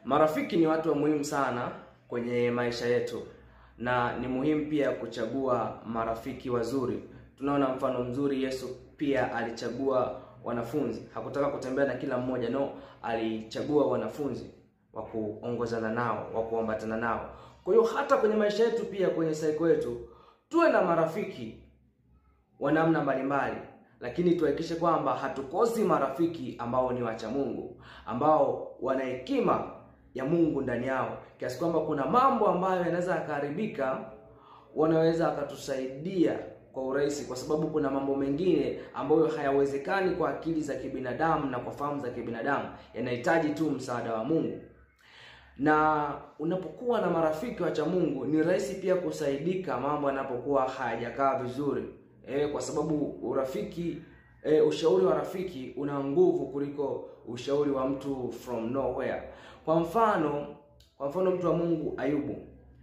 Marafiki ni watu wa muhimu sana kwenye maisha yetu, na ni muhimu pia kuchagua marafiki wazuri. Tunaona mfano mzuri, Yesu pia alichagua wanafunzi. Hakutaka kutembea na kila mmoja, no, alichagua wanafunzi wa kuongozana nao, wa kuambatana nao. Kwa hiyo hata kwenye maisha yetu pia, kwenye cycle yetu, tuwe na marafiki wa namna mbalimbali, lakini tuhakikishe kwamba hatukosi marafiki ambao ni wacha Mungu, ambao wana hekima ya Mungu ndani yao, kiasi kwamba kuna mambo ambayo yanaweza kuharibika, wanaweza akatusaidia kwa urahisi, kwa sababu kuna mambo mengine ambayo hayawezekani kwa akili za kibinadamu na kwa fahamu za kibinadamu, yanahitaji tu msaada wa Mungu. Na unapokuwa na marafiki wacha Mungu, ni rahisi pia kusaidika mambo yanapokuwa hayajakaa vizuri. Kwa sababu ushauri wa rafiki una nguvu kuliko ushauri wa mtu from nowhere. Kwa mfano mtu wa Mungu Ayubu,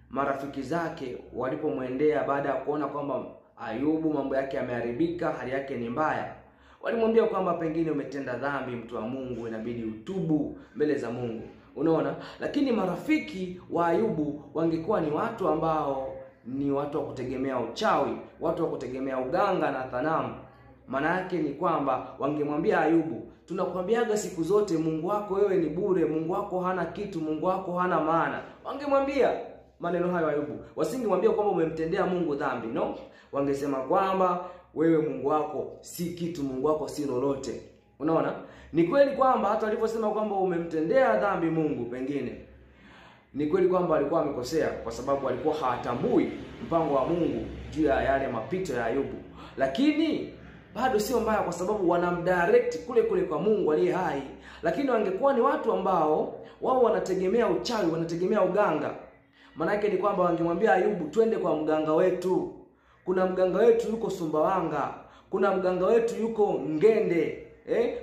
marafiki zake walipomwendea baada ya kuona kwamba Ayubu mambo yake yameharibika, hali yake ni mbaya, walimwambia kwamba pengine umetenda dhambi, mtu wa Mungu, inabidi utubu mbele za Mungu. Unaona? Lakini marafiki wa Ayubu wangekuwa ni watu ambao ni watu wa kutegemea uchawi, watu wa kutegemea uganga na thanamu. Maana yake ni kwamba wangemwambia Ayubu, tunakwambiaga siku zote Mungu wako wewe ni bure, Mungu wako hana kitu, Mungu wako hana maana. Wangemwambia maneno hayo Ayubu. Wasingemwambia kwamba umemtendea Mungu dhambi, no? Wangesema kwamba wewe Mungu wako si kitu, Mungu wako si lolote. Unaona? Ni kweli kwamba hata alivyosema kwamba umemtendea dhambi Mungu, pengine ni kweli kwamba alikuwa amekosea, kwa sababu alikuwa hawatambui mpango wa Mungu juu ya yale mapito ya Ayubu. Lakini bado sio mbaya, kwa sababu wanamdirect kule kule kwa Mungu aliye hai. Lakini wangekuwa ni watu ambao wao wanategemea uchawi, wanategemea uganga, maana yake ni kwamba wangemwambia Ayubu, twende kwa mganga wetu. Kuna mganga wetu yuko Sumbawanga, kuna mganga wetu yuko Ngende,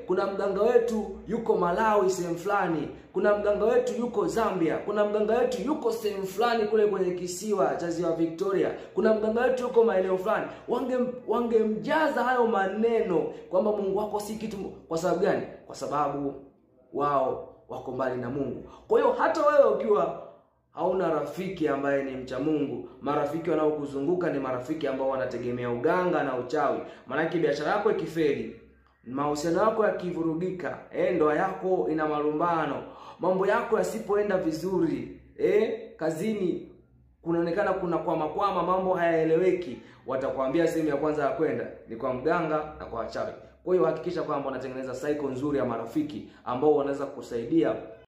kuna mganga wetu yuko Malawi sehemu fulani, kuna mganga wetu yuko Zambia, kuna mganga wetu yuko sehemu fulani kule kwenye kisiwa cha Ziwa Victoria, kuna mganga wetu yuko maeneo fulani. Wangemjaza hayo maneno kwamba Mungu wako si kitu. Kwa sababu gani? Kwa sababu wao wako mbali na Mungu. Kwa hiyo hata wewe ukiwa hauna rafiki ambaye ni mcha Mungu, marafiki wanaokuzunguka ni marafiki ambao wanategemea uganga na uchawi. Maana biashara yako ikifeli, mahusiano yako yakivurugika, ndoa yako ina malumbano, mambo yako yasipoenda vizuri, kazini kunaonekana kuna kwama, mambo hayaeleweki, watakwambia sehemu ya kwanza ya kwenda ni kwa mganga na kwa wachawi. Kwa hiyo hakikisha kwamba unatengeneza cycle nzuri ya marafiki ambao wanaweza kusaidia